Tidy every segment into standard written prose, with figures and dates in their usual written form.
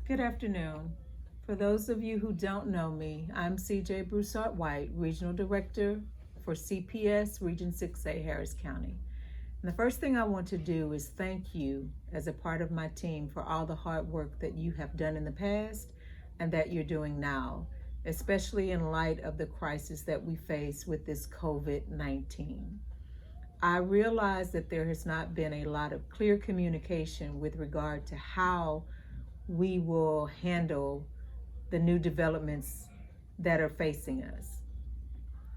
Good afternoon. For those of you who don't know me, I'm CJ Broussard White, Regional Director for CPS Region 6A Harris County. And the first thing I want to do is thank you as a part of my team for all the hard work that you have done in the past and that you're doing now, especially in light of the crisis that we face with this COVID-19. I realize that there has not been a lot of clear communication with regard to how we will handle the new developments that are facing us.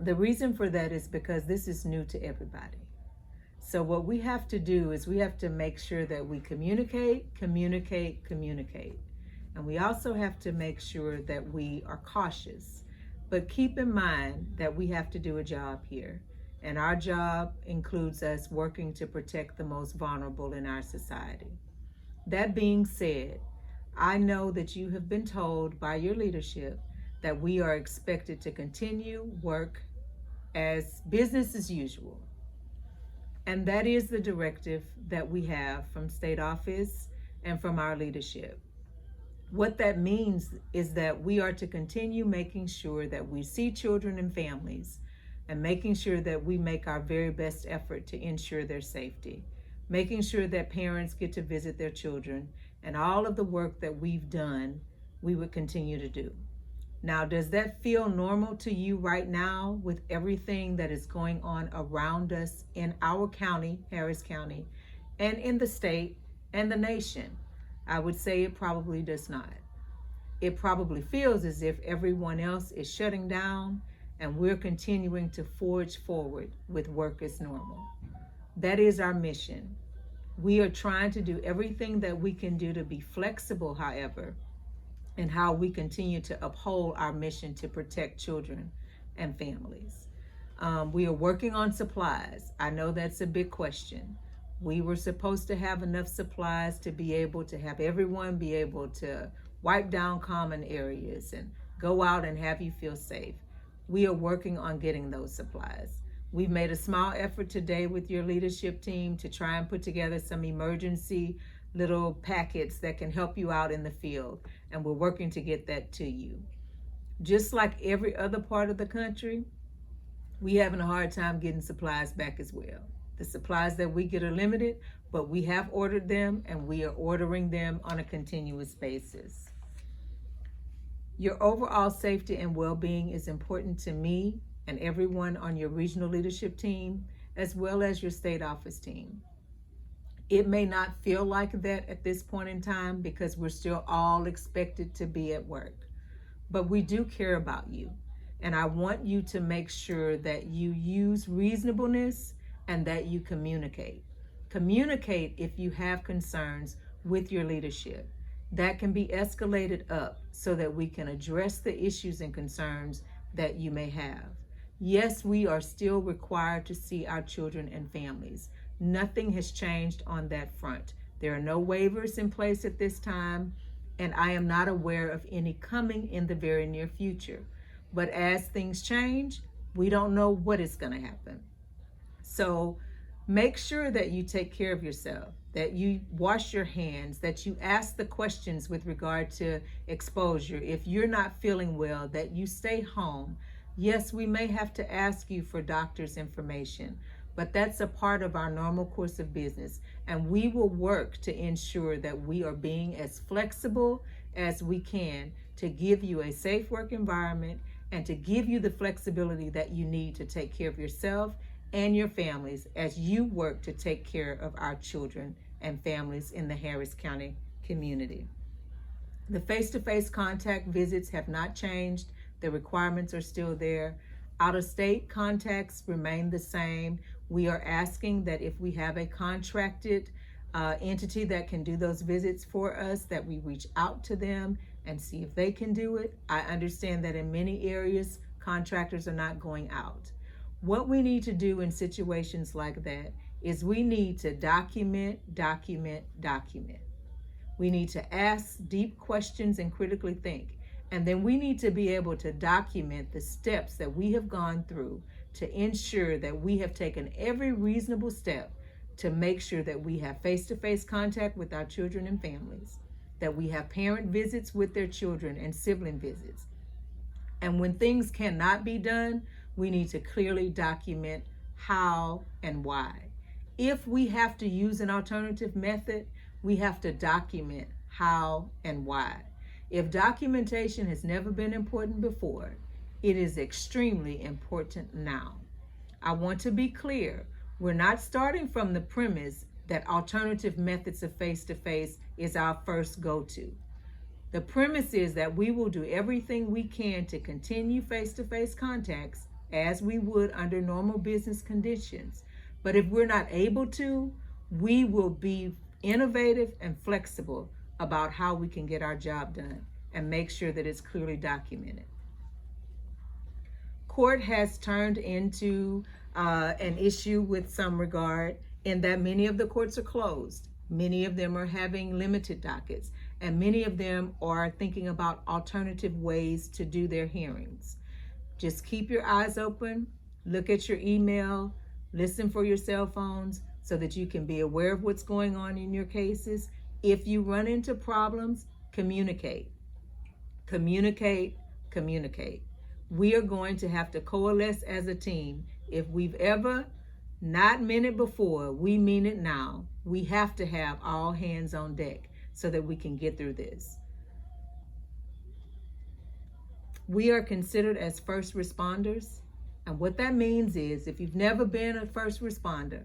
The reason for that is because this is new to everybody. So what we have to do is we have to make sure that we communicate. And we also have to make sure that we are cautious. But keep in mind that we have to do a job here. And our job includes us working to protect the most vulnerable in our society. That being said, I know that you have been told by your leadership that we are expected to continue work as business as usual. And that is the directive that we have from state office and from our leadership. What that means is that we are to continue making sure that we see children and families and making sure that we make our very best effort to ensure their safety, making sure that parents get to visit their children, and all of the work that we've done, we would continue to do. Now, does that feel normal to you right now with everything that is going on around us in our county, Harris County, and in the state and the nation? I would say it probably does not. It probably feels as if everyone else is shutting down and we're continuing to forge forward with work as normal. That is our mission. We are trying to do everything that we can do to be flexible, however, in how we continue to uphold our mission to protect children and families. We are working on supplies. I know that's a big question. We were supposed to have enough supplies to be able to have everyone be able to wipe down common areas and go out and have you feel safe. We are working on getting those supplies. We've made a small effort today with your leadership team to try and put together some emergency little packets that can help you out in the field, and we're working to get that to you. Just like every other part of the country, we're having a hard time getting supplies back as well. The supplies that we get are limited, but we have ordered them and we are ordering them on a continuous basis. Your overall safety and well-being is important to me and everyone on your regional leadership team, as well as your state office team. It may not feel like that at this point in time because we're still all expected to be at work, but we do care about you. And I want you to make sure that you use reasonableness and that you communicate. Communicate if you have concerns with your leadership. That can be escalated up so that we can address the issues and concerns that you may have. Yes, we are still required to see our children and families. Nothing has changed on that front. There are no waivers in place at this time, and I am not aware of any coming in the very near future. But as things change, we don't know what is going to happen. So make sure that you take care of yourself, that you wash your hands, that you ask the questions with regard to exposure. If you're not feeling well, that you stay home. Yes, we may have to ask you for doctor's information, but that's a part of our normal course of business. And we will work to ensure that we are being as flexible as we can to give you a safe work environment and to give you the flexibility that you need to take care of yourself and your families as you work to take care of our children and families in the Harris County community. The face-to-face contact visits have not changed. The requirements are still there. Out-of-state contacts remain the same. We are asking that if we have a contracted entity that can do those visits for us, that we reach out to them and see if they can do it. I understand that in many areas, contractors are not going out. What we need to do in situations like that is we need to document. We need to ask deep questions and critically think. And then we need to be able to document the steps that we have gone through to ensure that we have taken every reasonable step to make sure that we have face-to-face contact with our children and families, that we have parent visits with their children and sibling visits. And when things cannot be done, we need to clearly document how and why. If we have to use an alternative method, we have to document how and why. If documentation has never been important before, it is extremely important now. I want to be clear, we're not starting from the premise that alternative methods of face-to-face is our first go-to. The premise is that we will do everything we can to continue face-to-face contacts as we would under normal business conditions. But if we're not able to, we will be innovative and flexible about how we can get our job done and make sure that it's clearly documented. Court has turned into an issue with some regard in that many of the courts are closed. Many of them are having limited dockets, and many of them are thinking about alternative ways to do their hearings. Just keep your eyes open, look at your email, listen for your cell phones so that you can be aware of what's going on in your cases. If you run into problems, communicate. Communicate, communicate. We are going to have to coalesce as a team. If we've ever not meant it before, we mean it now. We have to have all hands on deck so that we can get through this. We are considered as first responders. And what that means is, if you've never been a first responder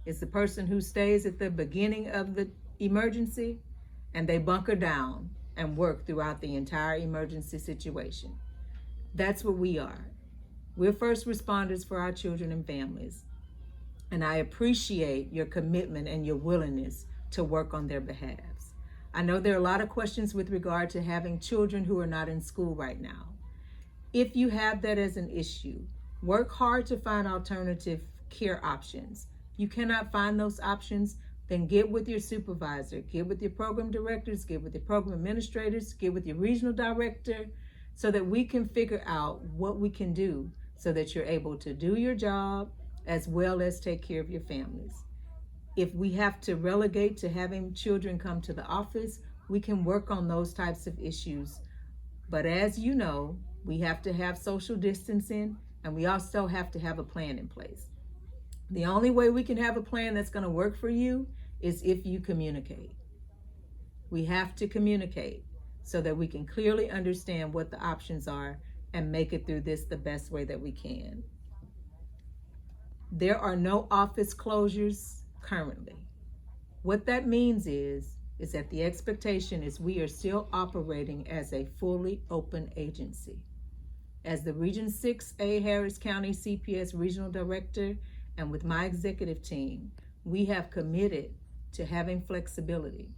is the person who stays at the beginning of the emergency and they bunker down and work throughout the entire emergency situation. That's what we are. We're first responders for our children and families. And I appreciate your commitment and your willingness to work on their behalves. I know there are a lot of questions with regard to having children who are not in school right now. If you have that as an issue, work hard to find alternative care options. You cannot find those options, then get with your supervisor, get with your program directors, get with your program administrators, get with your regional director, so that we can figure out what we can do so that you're able to do your job as well as take care of your families. If we have to relegate to having children come to the office, we can work on those types of issues. But as you know, we have to have social distancing, and we also have to have a plan in place. The only way we can have a plan that's going to work for you is if you communicate. We have to communicate so that we can clearly understand what the options are and make it through this the best way that we can. There are no office closures currently. What that means is that the expectation is we are still operating as a fully open agency. As the Region 6A Harris County CPS Regional Director, and with my executive team, we have committed to having flexibility.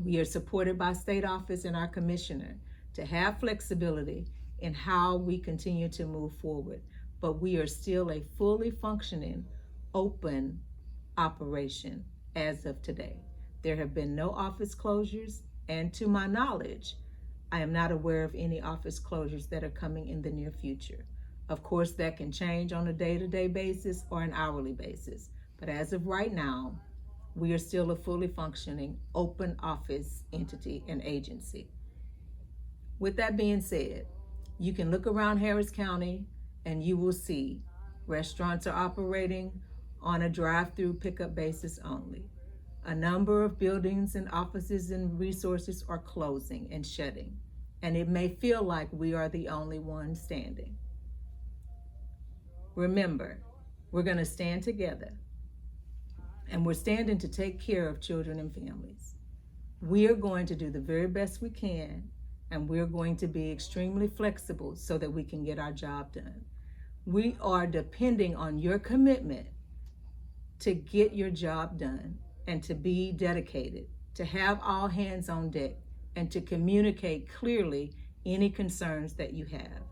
We are supported by state office and our commissioner to have flexibility in how we continue to move forward. But we are still a fully functioning, open operation as of today. There have been no office closures, and to my knowledge, I am not aware of any office closures that are coming in the near future. Of course, that can change on a day-to-day basis or an hourly basis. But as of right now, we are still a fully functioning open office entity and agency. With that being said, you can look around Harris County and you will see restaurants are operating on a drive-through pickup basis only. A number of buildings and offices and resources are closing and shutting. And it may feel like we are the only ones standing. Remember, we're going to stand together, and we're standing to take care of children and families. We are going to do the very best we can, and we're going to be extremely flexible so that we can get our job done. We are depending on your commitment to get your job done and to be dedicated, to have all hands on deck, and to communicate clearly any concerns that you have.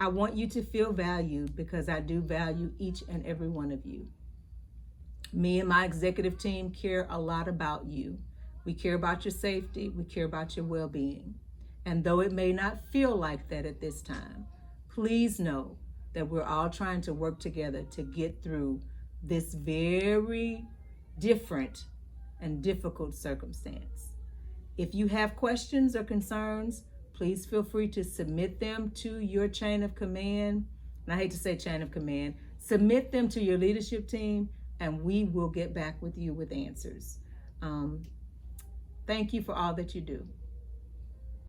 I want you to feel valued because I do value each and every one of you. Me and my executive team care a lot about you. We care about your safety. We care about your well-being. And though it may not feel like that at this time, please know that we're all trying to work together to get through this very different and difficult circumstance. If you have questions or concerns, please feel free to submit them to your chain of command. And I hate to say chain of command, submit them to your leadership team, and we will get back with you with answers. Thank you for all that you do.